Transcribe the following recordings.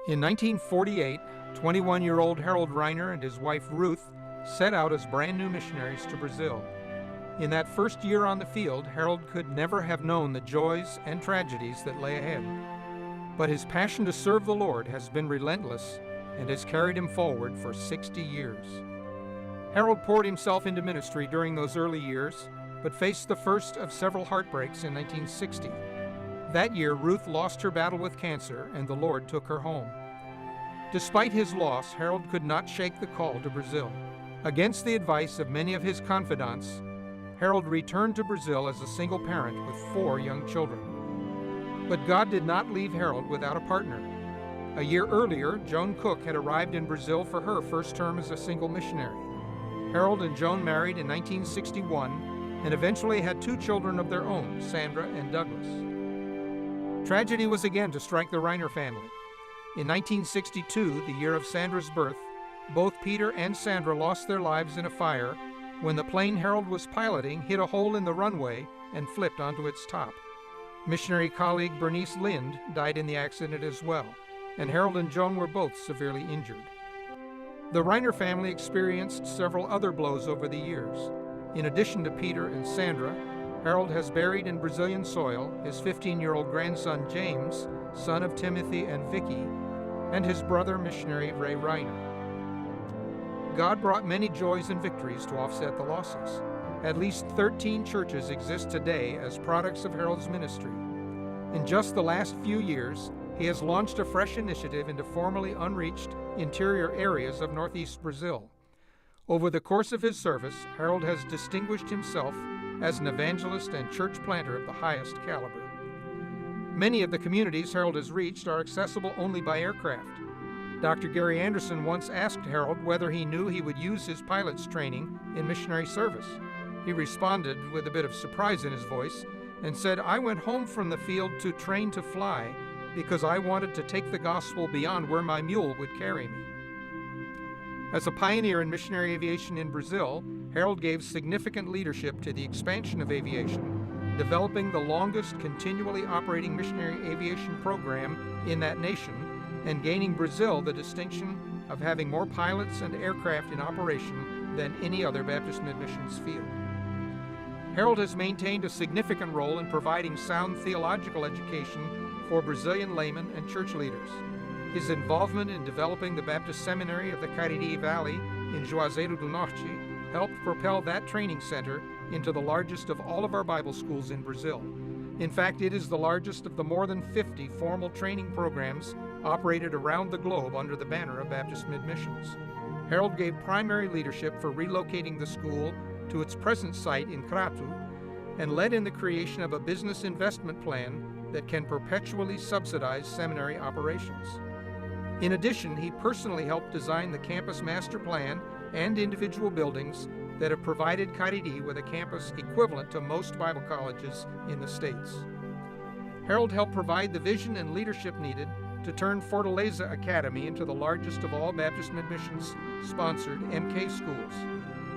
In 1948, 21-year-old Harold Reiner and his wife Ruth set out as brand new missionaries to Brazil. In that first year on the field, Harold could never have known the joys and tragedies that lay ahead. But his passion to serve the Lord has been relentless and has carried him forward for 60 years. Harold poured himself into ministry during those early years, but faced the first of several heartbreaks in 1960. That year, Ruth lost her battle with cancer, and the Lord took her home. Despite his loss, Harold could not shake the call to Brazil. Against the advice of many of his confidants, Harold returned to Brazil as a single parent with 4 young children. But God did not leave Harold without a partner. A year earlier, Joan Cook had arrived in Brazil for her first term as a single missionary. Harold and Joan married in 1961 and eventually had 2 children of their own, Sandra and Douglas. Tragedy was again to strike the Reiner family. In 1962, the year of Sandra's birth, both Peter and Sandra lost their lives in a fire when the plane Harold was piloting hit a hole in the runway and flipped onto its top. Missionary colleague Bernice Lind died in the accident as well, and Harold and Joan were both severely injured. The Reiner family experienced several other blows over the years. In addition to Peter and Sandra, Harold has buried in Brazilian soil his 15-year-old grandson James, son of Timothy and Vicky, and his brother missionary Ray Reiner. God brought many joys and victories to offset the losses. At least 13 churches exist today as products of Harold's ministry. In just the last few years, he has launched a fresh initiative into formerly unreached interior areas of northeast Brazil. Over the course of his service, Harold has distinguished himself as an evangelist and church planter of the highest caliber. Many of the communities Harold has reached are accessible only by aircraft. Dr. Gary Anderson once asked Harold whether he knew he would use his pilot's training in missionary service. He responded with a bit of surprise in his voice and said, "I went home from the field to train to fly because I wanted to take the gospel beyond where my mule would carry me." As a pioneer in missionary aviation in Brazil, Harold gave significant leadership to the expansion of aviation, developing the longest continually operating missionary aviation program in that nation, and gaining Brazil the distinction of having more pilots and aircraft in operation than any other Baptist mid-missions field. Harold has maintained a significant role in providing sound theological education for Brazilian laymen and church leaders. His involvement in developing the Baptist Seminary of the Cariri Valley in Juazeiro do Norte helped propel that training center into the largest of all of our Bible schools in Brazil. In fact, it is the largest of the more than 50 formal training programs operated around the globe under the banner of Baptist Mid-Missions. Harold gave primary leadership for relocating the school to its present site in Crato and led in the creation of a business investment plan that can perpetually subsidize seminary operations. In addition, he personally helped design the campus master plan and individual buildings that have provided Cariri with a campus equivalent to most Bible colleges in the States. Harold helped provide the vision and leadership needed to turn Fortaleza Academy into the largest of all Baptist Mid-Missions-sponsored MK schools.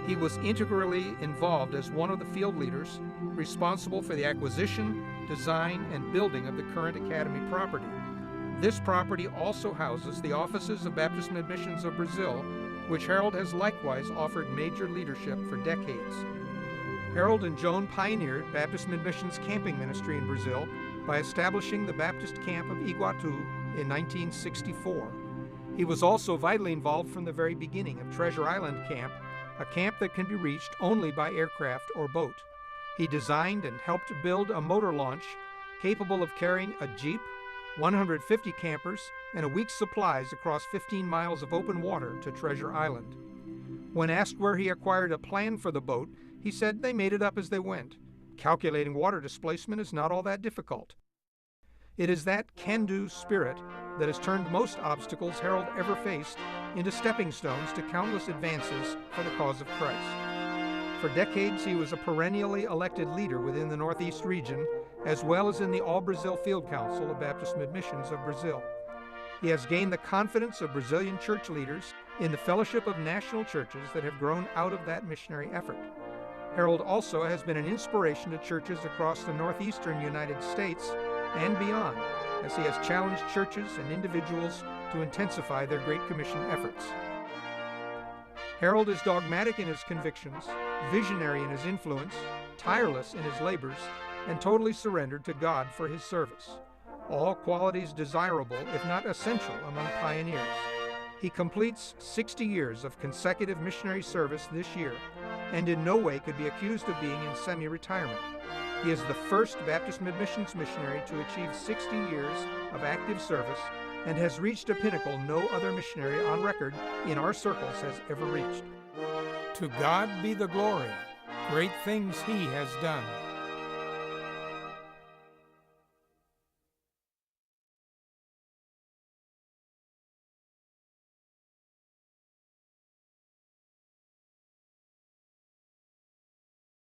He was integrally involved as one of the field leaders responsible for the acquisition, design, and building of the current academy property. This property also houses the offices of Baptist Mid-Missions of Brazil, which Harold has likewise offered major leadership for decades. Harold and Joan pioneered Baptist Mid-Missions camping ministry in Brazil by establishing the Baptist Camp of Iguatu in 1964. He was also vitally involved from the very beginning of Treasure Island Camp, a camp that can be reached only by aircraft or boat. He designed and helped build a motor launch capable of carrying a Jeep, 150 campers, and a week's supplies across 15 miles of open water to Treasure Island. When asked where he acquired a plan for the boat, he said they made it up as they went. Calculating water displacement is not all that difficult. It is that can-do spirit that has turned most obstacles Harold ever faced into stepping stones to countless advances for the cause of Christ. For decades, he was a perennially elected leader within the Northeast region, as well as in the All-Brazil Field Council of Baptist Mid-Missions of Brazil. He has gained the confidence of Brazilian church leaders in the fellowship of national churches that have grown out of that missionary effort. Harold also has been an inspiration to churches across the northeastern United States and beyond, as he has challenged churches and individuals to intensify their Great Commission efforts. Harold is dogmatic in his convictions, visionary in his influence, tireless in his labors, and totally surrendered to God for his service. All qualities desirable, if not essential, among pioneers. He completes 60 years of consecutive missionary service this year, and in no way could be accused of being in semi-retirement. He is the first Baptist mid-missions missionary to achieve 60 years of active service and has reached a pinnacle no other missionary on record in our circles has ever reached. To God be the glory. Great things he has done.